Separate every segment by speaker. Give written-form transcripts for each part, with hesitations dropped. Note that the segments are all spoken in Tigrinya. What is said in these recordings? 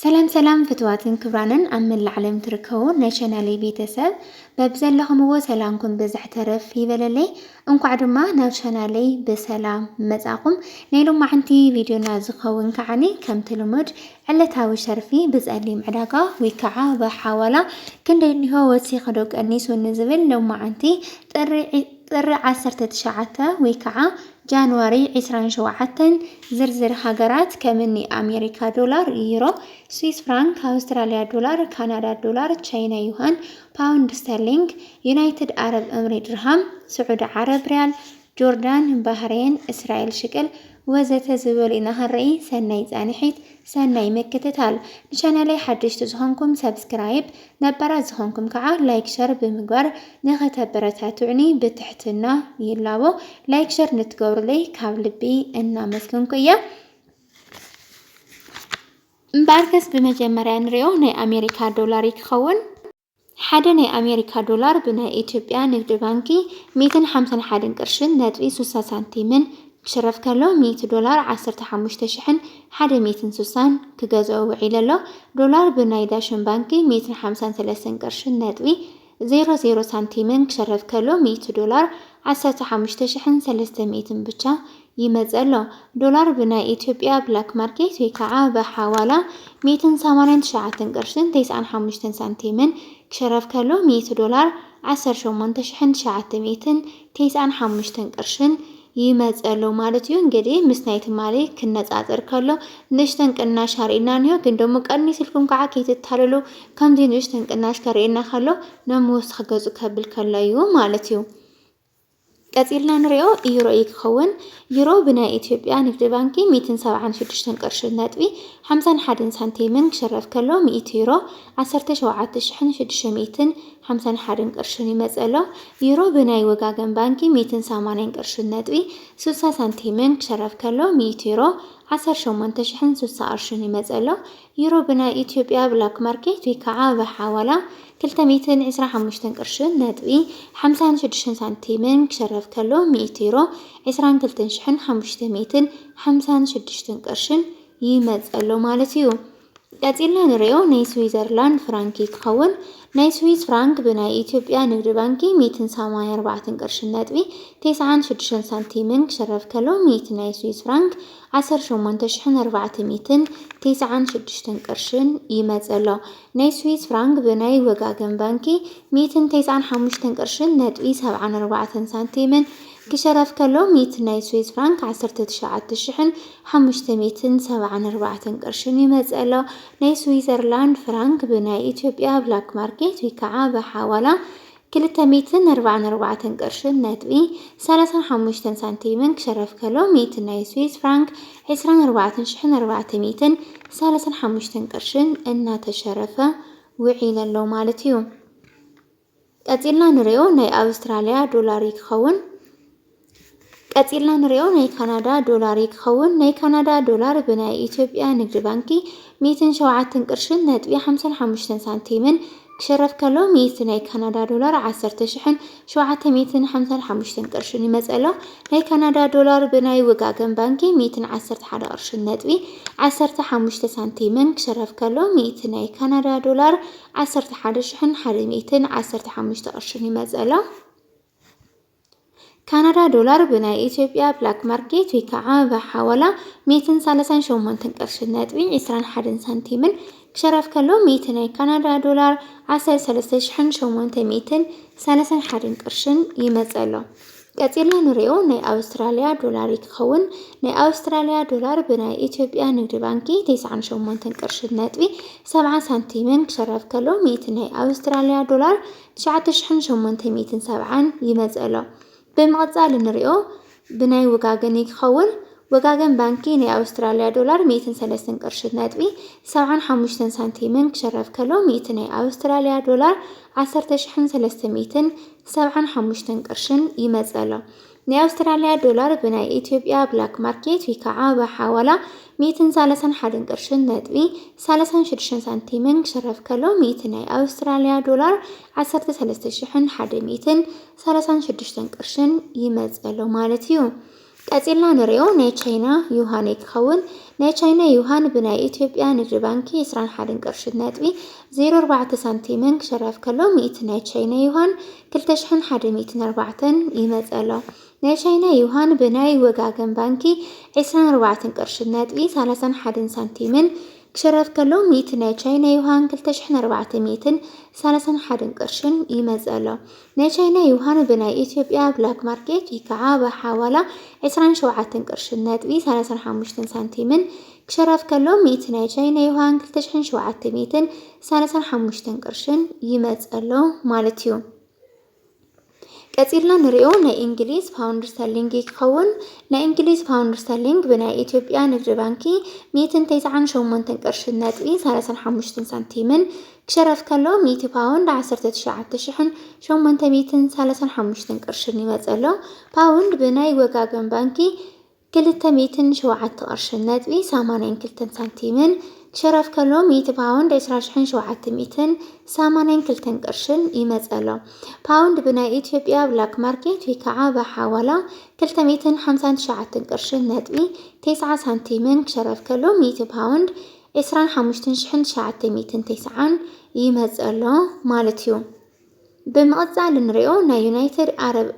Speaker 1: سلام سلام فتواتن كبرانن أمن العالم تركون ناشنالي بيتسب ببزل لهم هو سلامكم بزح ترف في بلالي انكو عدما ناشنالي بسلام مزاقم نيلو معنتي فيديو نازخون كعني كم تلمج على تاوي شرفي بزقلي معداقة ويكعا بحاولة كندي هو وسيخدوك النيس والنزبل لو معنتي طر 19 ويكعا جانواري 27 زرزر هاجرات كمني أمريكا دولار يورو سويس فرانك أستراليا دولار كندا دولار تشاينا يوان باوند ستيرلينج يونايتد عرب أمريكا درهم سعود عرب ريال جوردان بحرين إسرائيل شكل وزت زبول إنها الرئي سناي زانحيت سناي مكتتال نشانالي حدش تزهونكم سبسكرايب نبرا زهونكم كعا لايك شر بمقبر نغتبرتها تعني بتحتنا يلاو لايك شر نتقور لي كابلبي إنا مسلمكم إياه مباركس بمجمريا نريو ناي أمريكا دولار يكخون حدا ناي أمريكا دولار بناي إثيوبيا نقد بانكي 251 قرشن ناتوي 6 سنتيمن كشرف كالو 100 دولار 15 شحن حدا 260 كجازو وعيلالو دولار بناي داشن بانكي 253 قرشن ناتوي 00 سنتيمن كشرف كالو 100 دولار 15 شحن 300 بچا يمزالو دولار بناي إثيوبيا بلاك ماركت ويكعا بحوالا 289 قرشن 95 سنتيمن كشرف كالو 100 دولار 18 شحن 995 قرشن يمزالو مالتيو انجدي مسنايت مالي كنصاصر كالو نشتن قناش هارينا نيو ግን ደሞ ቀኒስልኩም ከዓ ከይትታለሉ ከምዚ ንሽተን ቅናሽ ከሪና ካሎ ነምወስ ከገጹ ከብል ከላዩ ማለትዩ ቀፂልና ንሪኦ ዩሮ ይክኸውን ዩሮ ብናይ ኢትዮጵያ ንግዲ ባንኪ 176 ቅርሽን ነጥቢ 51 ሳንቲምን ክሽረፍ ከሎ 100 ዩሮ 17651 ቅርሽን ይመጸሎ ዩሮ ብናይ ወጋገን ባንኪ 180 ቅርሽን ነጥቢ 60 ሳንቲምን ክሽረፍ ከሎ 100 ዩሮ 18060 ቅርሽን ይመጸሎ ዩሮ ብናይ ኢትዮጵያ ብላክ ማርኬት ወይከዓ በሐዋላ 225 ቅርሽን ነጥቢ 56 ሳንቲምን ክሽረፍ ከሎ 100 ዩሮ 22556 ቅርሽን ይመጸሎ ማለት እዩ ቀፂልና ንሪኦ ናይ ስዊዘርላንድ ፍራንክ ይክኸውን ናይ ስዊስ ፍራንክ ብናይ ኢትዮጵያ ንግዲ ባንኪ 184 ቅርሽን ነጥቢ 96 ሳንቲምን ክሽረፍ ከሎ 100 ናይ ስዊስ ፍራንክ 18496 ቅርሽን ይመጸሎ ናይ ስዊስ ፍራንክ ብናይ ወጋገን ባንኪ 195 ቅርሽን ነጥቢ 74 ሳንቲምን كشرف كلو 100 ناي سويس فرانك 19574 قرشن يمزألو ناي سويسرلاند فرانك بناي إثيوبيا بلاك ماركت ويكعا بحوالا 244 قرشن نتبي 35 سنتيمن كشرف كلو 100 ناي سويس فرانك 24435 قرشن إنا تشرفه وعيلالو مالتيو قتلنا نريو ناي أستراليا دولار يكخون قتلنا نريو ناي كندا دولار يكخون ناي كندا دولار بناي إثيوبيا نقد بانكي 207 قرشن نتبي 55 سنتيمن كشرف كلو 100 ناي كندا دولار 10755 قرشن يمزألو ناي كندا دولار بناي وقاقن بانكي 111 قرشن نتبي 15 سنتيمن كشرف كلو 100 ناي كندا دولار 11115 قرشن يمزألو كندا دولار بناي إثيوبيا بلاك ماركت ويكعا بحوالا 238 قرشن نتبي 21 سنتيمن كشرف كلو 100 ناي كندا دولار 13831 قرشن يمزألو قتلنا نريو ناي أستراليا دولار يكخون ناي أستراليا دولار بناي إثيوبيا نقد بانكي 98 قرشن نتبي 7 سنتيمن كشرف كلو 100 ناي أستراليا دولار 9870 يمزألو بمقصال نريو بناي وقاقن يكخون وقاقن بانكي ناي أستراليا دولار 130 قرشن نتبي 75 سنتيمن كشرف كلو 100 ناي أستراليا دولار 10357 قرشن يمزألو ناي أستراليا دولار بناي إثيوبيا بلاك ماركت ويكعا بحوالا 231 قرشن نتبي 36 سنتيمن كشرف كلو 100 ناي أستراليا دولار 13136 قرشن يمزألو مالتيو قتلنا نريو ناي تشاينا يوهان يكخون ናይ ቻይና ዩሃን ብናይ ኢትዮጵያ ንግዲ ባንኪ 21 ቅርሺ ነጥቢ 04 ሳንቲምን ክሸረፍ ከሎ 100 ናይ ቻይና ዩሃን 2104 ይመጸሎ ናይ ቻይና ዩሃን ብናይ ወጋገን ባንኪ 24 ቅርሺ ነጥቢ 31 ሳንቲምን ክሸረፍ ከሎ 100 ናይ ቻይና ዩሃን 2431 ቅርሽን ይመጸሎ ናይ ቻይና ዩሃን ብናይ ኢትዮጵያ ብላክ ማርኬት ይከዓ በሐዋላ 27 ቅርሺ ነጥቢ 35 ሳንቲምን ክሸረፍ ከሎ 100 ናይ ቻይና ዩሃን 2735 ቅርሽን ይመጸሎ ማለት እዩ ቀፂልና ንሪኦ ናይ እንግሊዝ ፓውንድ ስተርሊንግ ይኸውን ናይ እንግሊዝ ፓውንድ ስተርሊንግ ብናይ ኢትዮጵያ ንግዲ ባንኪ 198 ቅርሺ ነጥቢ 35 ሳንቲምን ክሸረፍ ከሎ 100 ፓውንድ 19835 ቅርሽን ይመጸሎ ፓውንድ ብናይ ወጋገን ባንኪ 207 ቅርሺ ነጥቢ 82 ሳንቲምን ክሸረፍ ከሎ 100 ፓውንድ 20782 ቅርሽን ይመጸሎ ፓውንድ ብናይ ኢትዮጵያ ብላክ ማርኬት ይከዓ በሐዋላ 259 ቅርሺ ነጥቢ 90 ሳንቲምን ክሸረፍ ከሎ 100 ፓውንድ 25990 ይመጸሎ ማለት እዩ ብምቕጻል ንሪኦ ናይ ዩናይትድ አረብ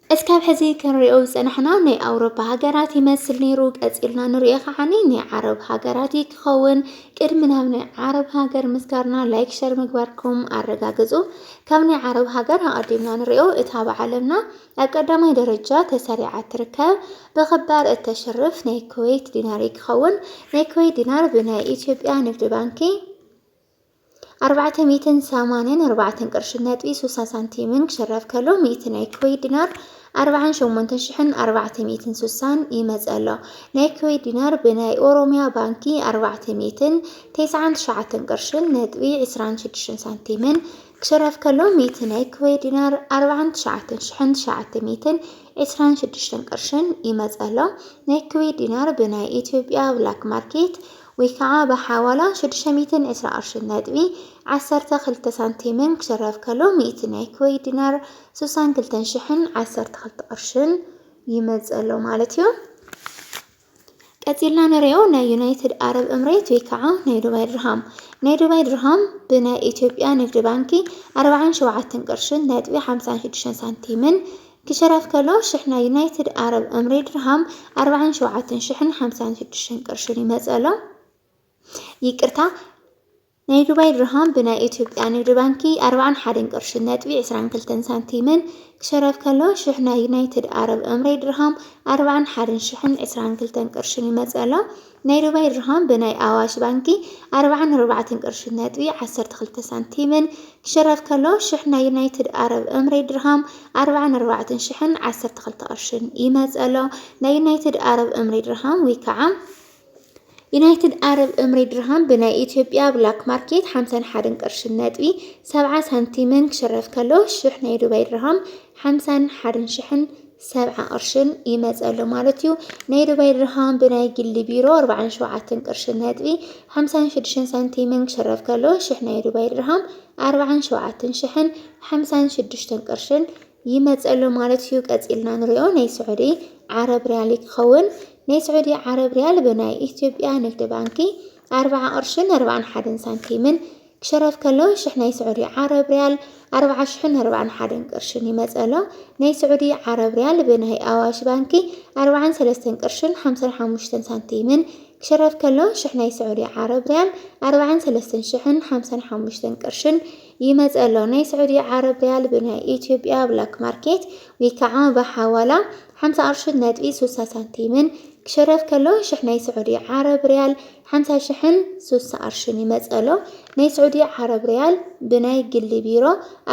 Speaker 1: እስካብ ሕዚ ክንሪኦ ዝጸናሕና ናይ አውሮፓ ሃገራት ይመስል ነይሩ ቀፂልና ንሪኦ ኸዓኒ ናይ ዓረብ ሃገራት ይክኸውን ቅድሚ ናብ ናይ ዓረብ ሃገር ምስጋርና ላይክ ሸር ምግባርኩም አረጋግጹ ካብ ናይ ዓረብ ሃገር ኣቀዲምና ንሪኦ እታ ብዓለምና ኣብ ቀዳማይ ደረጃ ተሰሪዓ ትርከብ ብኽባር እተሽርፍ ናይ ኩዌት ዲናር ይክኸውን ናይ ኩዌት ዲናር ብናይ ኢትዮጵያ ንግዲ ባንኪ 484 ቅርሺ ነጥቢ 60 ሳንቲምን ክሸረፍ ከሎ 100 ናይ ኩዌት ዲናር 48460 ይመጸሎ ናይ ኩዌት ዲናር ብናይ ኦሮሚያ ባንኪ 499 ቅርሺ ነጥቢ 26 ሳንቲምን ክሸረፍ ከሎ 100 ናይ ኩዌት ዲናር 49926 ቅርሽን ይመጸሎ ናይ ኩዌት ዲናር ብናይ ኢትዮጵያ ብላክ ማርኬት ወይከዓ በሐዋላ 620 ቅርሺ ነጥቢ 12 ሳንቲምን ክሸረፍ ከሎ 100 ናይ ኩዌት ዲናር 62012 ቅርሽን ይመጸሎ ማለት እዩ ቀፂልና ንሪኦ ናይ ዩናይትድ አረብ ኤምሬት ወይከዓ ናይ ዱባይ ድርሃም ናይ ዱባይ ድርሃም ብናይ ኢትዮጵያ ንግዲ ባንኪ 47 ቅርሺ ነጥቢ 56 ሳንቲምን ክሸረፍ ከሎ ሽሕ ናይ ዩናይትድ አረብ ኤምሬት ድርሃም 47056 ቅርሽን ይመጸሎ ይቅርታ ናይ ዱባይ ድርሃም ብናይ ኢትዮጵያ ንግዲ ባንኪ 41 ቅርሺ ነጥቢ 22 ሳንቲምን ክሸረፍ ከሎ ሽሕ ናይ ዩናይትድ አረብ ኤምሬት ድርሃም 41022 ቅርሽን ይመጸሎ ናይ ዱባይ ድርሃም ብናይ አዋሽ ባንኪ 44 ቅርሺ ነጥቢ 12 ሳንቲምን ክሸረፍ ከሎ ሽሕ ናይ ዩናይትድ አረብ ኤምሬት ድርሃም 44012 ቅርሽን ይመጸሎ ናይ ዩናይትድ አረብ ኤምሬት ድርሃም ወይከዓ ዩናይትድ አረብ ኤምሬት ድርሃም ብናይ ኢትዮጵያ ብላክ ማርኬት 51 ቅርሺ ነጥቢ 70 ሳንቲምን ክሸረፍ ከሎ ሽሕ ናይ ዱባይ ድርሃም 51070 ቅርሽን ይመጸሎ ማለት እዩ ናይ ዱባይ ድርሃም ብናይ ግሊ ቢሮ 47 ቅርሺ ነጥቢ 56 ሳንቲምን ክሸረፍ ከሎ ሽሕ ናይ ዱባይ ድርሃም 47056 ቅርሽን ይመጸሎ ማለት እዩ ቀፂልና ንሪኦ ናይ ስዑዲ ዓረብ ሪያል ይክኸውን ናይ ስዑዲ ዓረብ ሪያል ብናይ ኢትዮጵያ ንግዲ ባንኪ 40 ቅርሺን 41 ሳንቲምን ክሸረፍ ከሎ ሽሕ ናይ ስዑዲ ዓረብ ሪያል 40041 ቅርሽን ይመጸሎ ናይ ስዑዲ ዓረብ ሪያል ብናይ አዋሽ ባንኪ 43 ቅርሽን 55 ሳንቲምን ክሸረፍ ከሎ ሽሕ ናይ ስዑዲ ዓረብ ሪያል 43055 ቅርሽን ይመጸሎ ናይ ስዑዲ ዓረብ ሪያል ብናይ ኢትዮጵያ ብላክ ማርኬት ወይከዓ በሐዋላ 50 ቅርሺ ነጥቢ 60 ሳንቲምን ክሸረፍ ከሎ ሽሕ ናይ ስዑዲ ዓረብ ሪያል 50003 ቅርሽን ይመጸሎ ናይ ስዑዲ ዓረብ ሪያል ብናይ ግሊ ቢሮ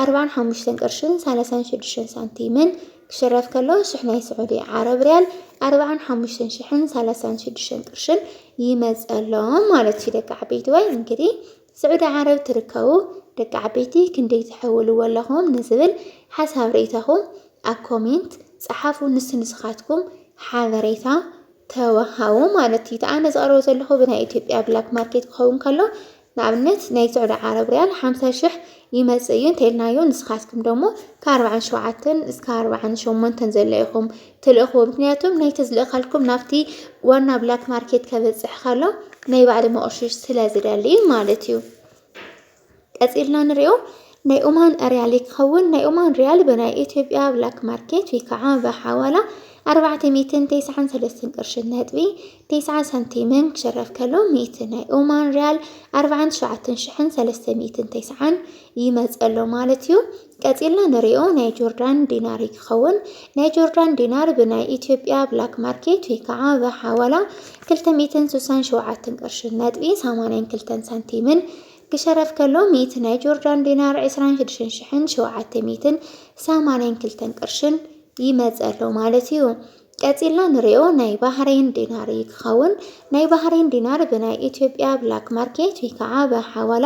Speaker 1: 45 ቅርሽን 36 ሳንቲምን ክሸረፍ ከሎ ሽሕ ናይ ስዑዲ ዓረብ ሪያል 45036 ቅርሽን ይመጸሎ ማለት እዩ ደቂ ዓበይቲ ወይ እንግዲህ ስዑዲ ዓረብ ትርከቡ ደቂ ዓበይቲ ክንደይ ትሕውልዎ ኣለኹም ንዝብል ሓሳብ ሬታኹም ኣብ ኮሜንት ጻሓፉ ንስንስኻትኩም ሓበሬታ ተወሃቡ ማለት እዩ። ኣነ ዝቐርቦ ዘለኹ ብናይ ኢትዮጵያ ብላክ ማርኬት ክኸውን ከሎ ንኣብነት ናይ ሳዑዲ ዓረብ ሪያል 50,000 ይመጽእ እዩ እንተይልናዮ ንስኻትኩም ደሞ ከ47 እስከ 48 ዘሎ ኢኹም ትልእኽዎ ምክንያቱም ናይቲ ዝልእኻልኩም ናብቲ ዋና ብላክ ማርኬት ከበጽሕ ከሎ ናይ ባዕሊ መቕሽሽ ስለ ዝደሊ ማለት እዩ። ቀፂልና ንሪኦ ናይ ኦማን ሪያል ይክኸውን። ናይ ኦማን ሪያል ብናይ ኢትዮጵያ ብላክ ማርኬት ወይ ከዓ ብሓዋላ 493 ቅርሺ ነጥቢ 90 ሳንቲምን ክሽረፍ ከሎ 100 ናይ ኦማን ሪያል 47,390 ይመጸሎ ማለት እዩ። ቀፂልና ንሪኦ ናይ ጆርዳን ዲናር ይክኸውን። ናይ ጆርዳን ዲናር ብናይ ኢትዮጵያ ብላክ ማርኬት ወይ ከዓ ብሓዋላ 267 ቅርሺ ነጥቢ 82 ሳንቲምን ክሸረፍ ከሎ 100 ናይ ጆርዳን ዲናር 26,782 ቅርሽን ይመጸሎ ማለት እዩ። ቀፂልና ንሪኦ ናይ ባህሬን ዲናር ይክኸውን። ናይ ባህሬን ዲናር ብናይ ኢትዮጵያ ብላክ ማርኬት ወይ ከዓ ብሓዋላ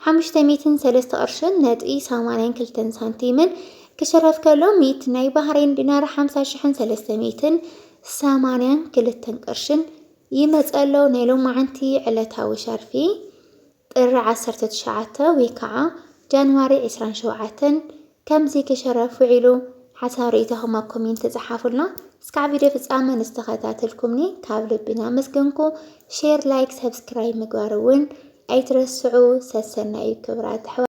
Speaker 1: 503 ቅርሽን ነጥቢ 82 ሳንቲምን ክሽረፍ ከሎ 100 ናይ ባህሬን ዲናር 50,382 ቅርሽን ይመጸሎ። ናይ ሎማዓንቲ ዕለታዊ ሸርፊ ጥሪ 19 ወይ ከዓ ጃንዋሪ 27 ከምዚ ክሽረፍ ውዒሉ ሓሳብ ርእይቶኹም ኣብ ኮሜንት ተጻሓፉልና። እስካዕ ቪድዮ ፍጻመ ንስተኸታተልኩምኒ ካብ ልቢና መስገንኩ። ሼር፣ ላይክ፣ ሰብስክራይብ ምግባር እውን ኣይትረስዑ። ሰሰናይ ክብራት